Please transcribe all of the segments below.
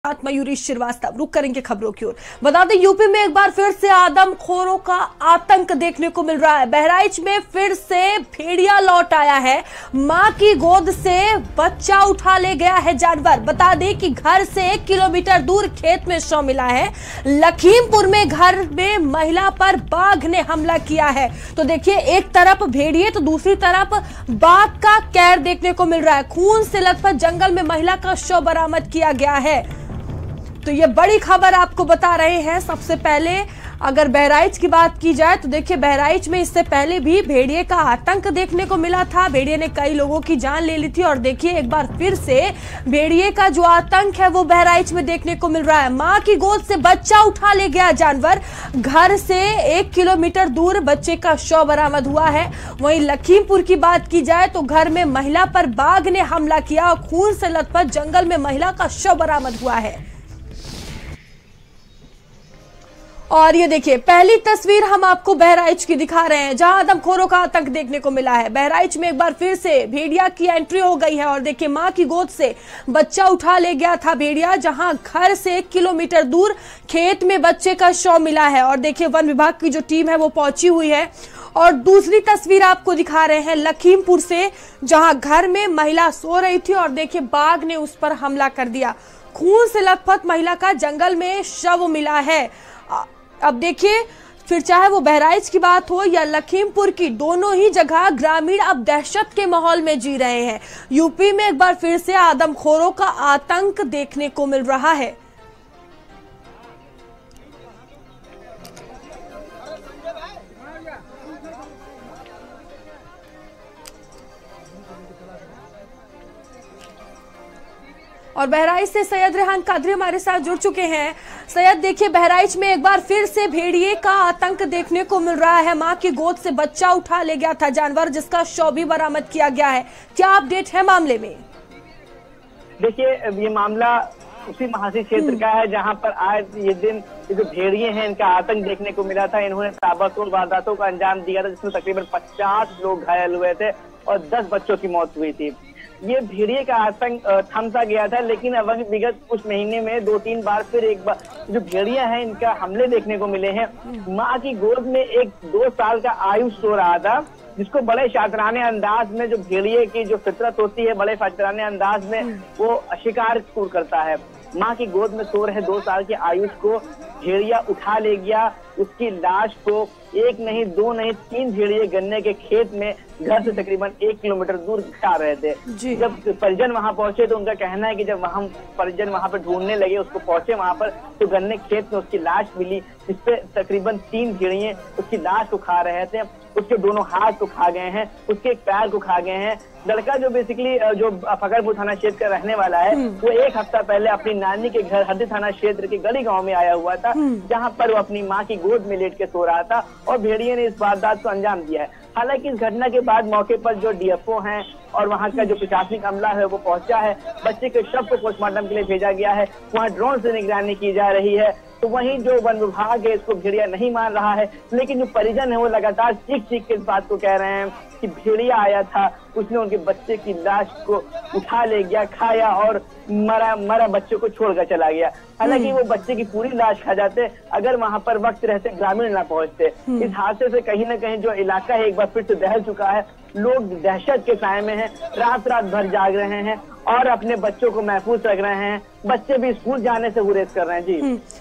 मयूरी श्रीवास्तव। रुक करेंगे खबरों की ओर। बता दें, यूपी में एक बार फिर से आदमखोरों का आतंक देखने को मिल रहा है। बहराइच में फिर से भेड़िया लौट आया है। मां की गोद से बच्चा उठा ले गया है जानवर। बता दें कि घर से 1 किलोमीटर दूर खेत में शव मिला है। लखीमपुर में घर में महिला पर बाघ ने हमला किया है। तो देखिए, एक तरफ भेड़िए तो दूसरी तरफ बाघ का कहर देखने को मिल रहा है। खून से लथपथ जंगल में महिला का शव बरामद किया गया है। तो ये बड़ी खबर आपको बता रहे हैं। सबसे पहले अगर बहराइच की बात की जाए तो देखिए, बहराइच में इससे पहले भी भेड़िए का आतंक देखने को मिला था। भेड़िए ने कई लोगों की जान ले ली थी और देखिए एक बार फिर से भेड़िए का जो आतंक है वो बहराइच में देखने को मिल रहा है। मां की गोद से बच्चा उठा ले गया जानवर। घर से 1 किलोमीटर दूर बच्चे का शव बरामद हुआ है। वहीं लखीमपुर की बात की जाए तो घर में महिला पर बाघ ने हमला किया और खून से लथपथ जंगल में महिला का शव बरामद हुआ है। और ये देखिए, पहली तस्वीर हम आपको बहराइच की दिखा रहे हैं, जहां आदमखोरों का आतंक देखने को मिला है। बहराइच में एक बार फिर से भेड़िया की एंट्री हो गई है और देखिए, मां की गोद से बच्चा उठा ले गया था भेड़िया, जहां घर से 1 किलोमीटर दूर खेत में बच्चे का शव मिला है। और देखिए, वन विभाग की जो टीम है वो पहुंची हुई है। और दूसरी तस्वीर आपको दिखा रहे हैं लखीमपुर से, जहां घर में महिला सो रही थी और देखिए बाघ ने उस पर हमला कर दिया। खून से लथपथ महिला का जंगल में शव मिला है। अब देखिए, फिर चाहे वो बहराइच की बात हो या लखीमपुर की, दोनों ही जगह ग्रामीण अब दहशत के माहौल में जी रहे हैं। यूपी में एक बार फिर से आदमखोरों का आतंक देखने को मिल रहा है। और बहराइच से सैयद रेहान कादरी हमारे साथ जुड़ चुके हैं। सैयद, देखिए, बहराइच में एक बार फिर से भेड़िए का आतंक देखने को मिल रहा है। मां की गोद से बच्चा उठा ले गया था जानवर, जिसका शव भी बरामद किया गया है। क्या अपडेट है मामले में? देखिए, ये मामला उसी महासी क्षेत्र का है जहां पर आज ये दिन ये जो भेड़िए हैं इनका आतंक देखने को मिला था। इन्होंने ताबड़तोड़ वारदातों का अंजाम दिया था, जिसमें तकरीबन 50 लोग घायल हुए थे और 10 बच्चों की मौत हुई थी। ये भेड़िए का आतंक थम सा गया था, लेकिन अब विगत कुछ महीने में 2-3 बार फिर एक बार जो भेड़िया है इनका हमले देखने को मिले हैं। माँ की गोद में एक 2 साल का आयुष सो रहा था, जिसको बड़े शातिराने अंदाज में, जो भेड़िए की जो फितरत होती है, बड़े शातिराने अंदाज में वो शिकार करता है। माँ की गोद में सो रहे 2 साल के आयुष को भेड़िया उठा ले गया। उसकी लाश को 1 नहीं 2 नहीं 3 भेड़िए गन्ने के खेत में घर से तकरीबन 1 किलोमीटर दूर खा रहे थे। जब परिजन वहां पहुंचे तो उनका कहना है कि जब हम परिजन वहां पर ढूंढने लगे, उसको पहुंचे वहां पर, तो गन्ने खेत में उसकी लाश मिली, जिसपे तकरीबन 3 भेड़िए उसकी लाश को खा रहे थे। उसके दोनों हाथ को खा गए हैं, उसके एक पैर को खा गए हैं। लड़का जो बेसिकली जो फकरपुर थाना क्षेत्र का रहने वाला है, वो 1 हफ्ता पहले अपनी नानी के घर हरदी थाना क्षेत्र के गली गांव में आया हुआ था, जहां पर वो अपनी मां की गोद में लेट के सो रहा था और भेड़िए ने इस वारदात को अंजाम दिया है। हालांकि इस घटना के बाद मौके पर जो डीएफओ हैं और वहां का जो प्रशासनिक अमला है वो पहुंचा है। बच्चे के शव को पोस्टमार्टम के लिए भेजा गया है। वहां ड्रोन से निगरानी की जा रही है। तो वहीं जो वन विभाग है इसको भेड़िया नहीं मान रहा है, लेकिन जो परिजन है वो लगातार चीख के इस बात को कह रहे हैं कि भेड़िया आया था, उसने उनके बच्चे की लाश को उठा ले गया, खाया और मरा बच्चे को छोड़कर चला गया। हालांकि वो बच्चे की पूरी लाश खा जाते अगर वहां पर वक्त रहते ग्रामीण ना पहुंचते। इस हादसे से कहीं न कहीं जो इलाका है एक बार फिर से दहल चुका है। लोग दहशत के साए में हैं, रात भर जाग रहे हैं और अपने बच्चों को महफूज रख रहे हैं। बच्चे भी स्कूल जाने से गुरेज कर रहे हैं। जी,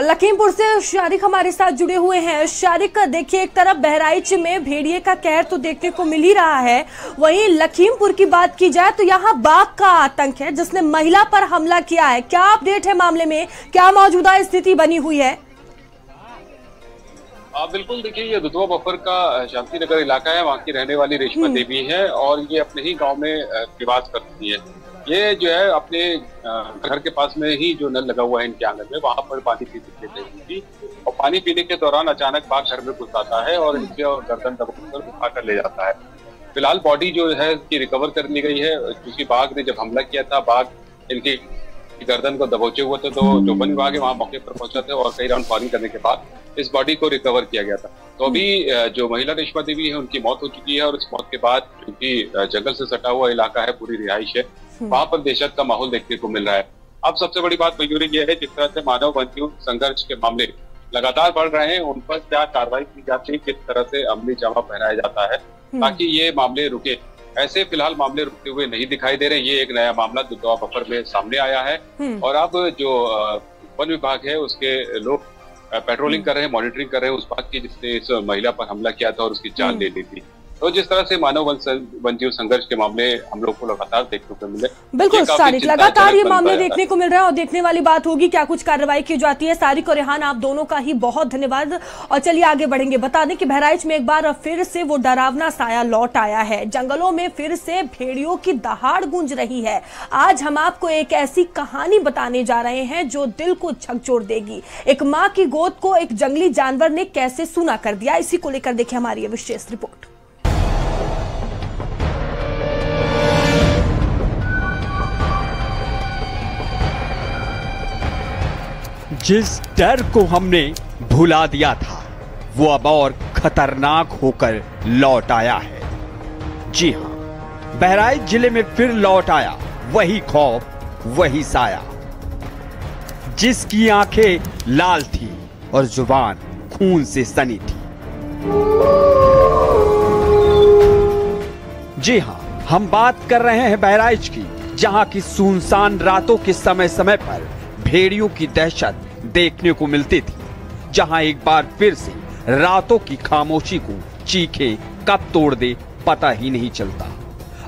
लखीमपुर से शारिक हमारे साथ जुड़े हुए हैं। शारिक, देखिए, एक तरफ बहराइच में भेड़िए का कहर तो देखने को मिल ही रहा है, वहीं लखीमपुर की बात की जाए तो यहाँ बाघ का आतंक है, जिसने महिला पर हमला किया है। क्या अपडेट है मामले में? क्या मौजूदा स्थिति बनी हुई है? बिल्कुल, देखिए, ये दुधवा बफर का शांति नगर इलाका है। वहाँ की रहने वाली रेशमा देवी है और ये अपने ही गाँव में निवास करती है। ये जो है अपने घर के पास में ही जो नल लगा हुआ है इनके आंगन में, वहां पर पानी पीने के लिए थी और पानी पीने के दौरान अचानक बाघ घर में घुस आता है और इनके और गर्दन दबाकर उठा कर ले जाता है। फिलहाल बॉडी जो है इसकी रिकवर कर ली गई है, क्योंकि बाघ ने जब हमला किया था, बाघ इनकी गर्दन को दबोचे हुए थे। तो जो वन विभाग है वहाँ मौके पर पहुंचा थे और कई राउंड फायरिंग करने के बाद इस बॉडी को रिकवर किया गया था। तो अभी जो महिला रेशमा देवी है उनकी मौत हो चुकी है और इस मौत के बाद, क्योंकि जंगल से सटा हुआ इलाका है, पूरी रिहाइश है, वहां पर दहशत का माहौल देखने को मिल रहा है। अब सबसे बड़ी बात मयूरी ये है, जिस तरह से मानव बंदियों संघर्ष के मामले लगातार बढ़ रहे हैं, उन पर क्या कार्रवाई की जाती है, किस तरह से अमली जामा पहनाया जाता है ताकि ये मामले रुके। ऐसे फिलहाल मामले रुकते हुए नहीं दिखाई दे रहे। ये एक नया मामला दुधवा बफर में सामने आया है और अब जो वन विभाग है उसके लोग पेट्रोलिंग कर रहे हैं, मॉनिटरिंग कर रहे हैं उस बात की जिसने इस महिला पर हमला किया था और उसकी जान ले ली थी। तो जिस तरह से मानव वन्यजीव संघर्ष के मामले हम लोग को लगातार देखने को मिले, बिल्कुल सारिक, लगातार ये मामले देखने को मिल रहा है और देखने वाली बात होगी क्या कुछ कार्रवाई की जाती है। सारिक और रेहान, आप दोनों का ही बहुत धन्यवाद। और चलिए आगे बढ़ेंगे। बता दें कि बहराइच में एक बार फिर से वो डरावना साया लौट आया है। जंगलों में फिर से भेड़ियों की दहाड़ गूंज रही है। आज हम आपको एक ऐसी कहानी बताने जा रहे हैं जो दिल को झकझोर देगी। एक माँ की गोद को एक जंगली जानवर ने कैसे सूना कर दिया, इसी को लेकर देखिए हमारी ये विशेष रिपोर्ट। जिस डर को हमने भुला दिया था वो अब और खतरनाक होकर लौट आया है। जी हां, बहराइच जिले में फिर लौट आया वही खौफ, वही साया, जिसकी आंखें लाल थी और जुबान खून से सनी थी। जी हां, हम बात कर रहे हैं बहराइच की, जहां की सुनसान रातों के समय समय पर भेड़ियों की दहशत देखने को मिलती थी, जहां एक बार फिर से रातों की खामोशी को चीखे कब तोड़ दे पता ही नहीं चलता।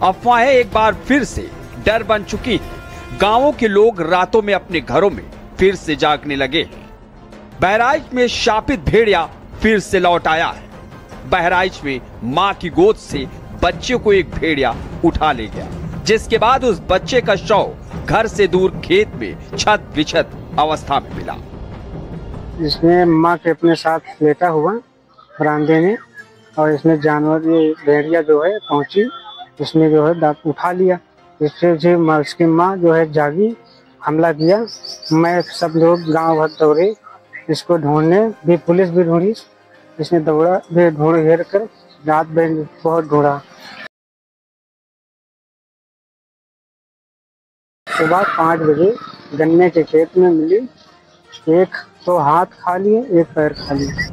अफवाहें एक बार फिर से डर बन चुकी हैं। गांवों के लोग रातों में अपने घरों में फिर से जागने लगे हैं। बहराइच में शापित भेड़िया फिर से लौट आया है। बहराइच में मां की गोद से बच्चे को एक भेड़िया उठा ले गया, जिसके बाद उस बच्चे का शव घर से दूर खेत में छत बिछत अवस्था में मिला। इसमें माँ के अपने साथ लेटा हुआ बरामदे में, और इसमें जानवर ये भेड़िया जो है पहुंची, इसमें जो है दांत उठा लिया। इससे जो इसकी माँ जो है जागी, हमला किया। मैं सब लोग गांव भर दौड़े इसको ढूंढने, भी पुलिस भी ढूंढी, इसने दौड़ा भी ढूंढ घेर कर रात में बहुत ढूंढा। सुबह 5 बजे गन्ने के खेत में मिली, एक तो हाथ खाली है, एक पैर खाली है।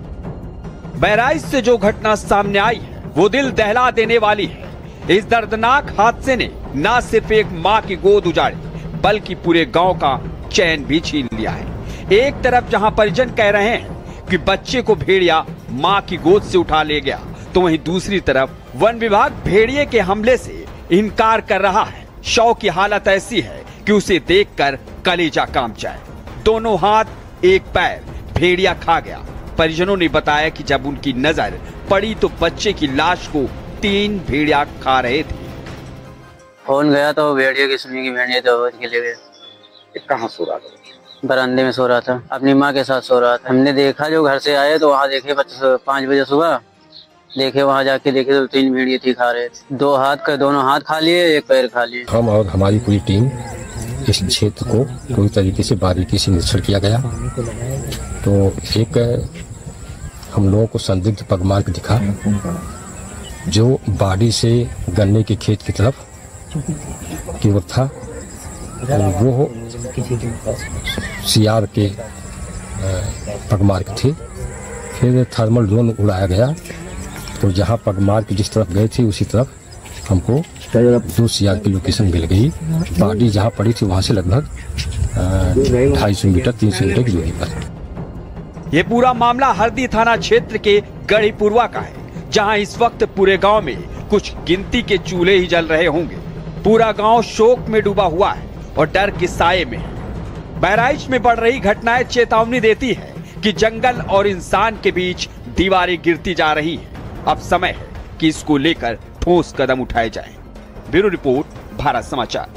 बहराइच से जो घटना सामने आई है वो दिल दहला देने वाली है। इस दर्दनाक हादसे ने न सिर्फ एक माँ की गोद उजाड़ी, बल्कि पूरे गांव का चैन भी छीन लिया है। एक तरफ जहां परिजन कह रहे हैं कि बच्चे को भेड़िया माँ की गोद से उठा ले गया, तो वहीं दूसरी तरफ वन विभाग भेड़िए के हमले से इनकार कर रहा है। शव की हालत ऐसी है कि उसे देखकर कलेजा कांप जाए। दोनों हाथ एक पैर भेड़िया खा गया। परिजनों ने बताया कि जब उनकी नजर पड़ी तो बच्चे की लाश को 3 भेड़िया खा रहे थे। फोन गया तो भेड़िया की सुनी की भेड़िया तो के ले गए। कहाँ सो रहा था? बरामदे में सो रहा था, अपनी माँ के साथ सो रहा था। हमने देखा, जो घर से आए तो वहाँ देखे 5 बजे सुबह देखे, वहाँ जाके देखे तो 3 भेड़िए थी खा रहे थे। दोनों हाथ खा लिए, एक पैर खा लिए। हम और हमारी पूरी टीम इस क्षेत्र को पूरी तरीके से बारीकी से निरीक्षण किया गया। तो एक हम लोगों को संदिग्ध पगमार्ग दिखा, जो बाड़ी से गन्ने के खेत की तरफ की ओर था। वो सियार के पगमार्ग थे। फिर थर्मल ड्रोन उड़ाया गया, तो जहाँ पगमार्ग जिस तरफ गए थे उसी तरफ हमको 2 सियार की लोकेशन मिल गई। बाड़ी जहाँ पड़ी थी वहाँ से लगभग 250 मीटर 300 मीटर की दूरी पर। ये पूरा मामला हरदी थाना क्षेत्र के गढ़ीपुरवा का है, जहां इस वक्त पूरे गांव में कुछ गिनती के चूल्हे ही जल रहे होंगे। पूरा गांव शोक में डूबा हुआ है और डर के साये में है। बहराइच में बढ़ रही घटनाएं चेतावनी देती है कि जंगल और इंसान के बीच दीवारें गिरती जा रही हैं। अब समय है कि इसको लेकर ठोस कदम उठाए जाएं। ब्यूरो रिपोर्ट, भारत समाचार।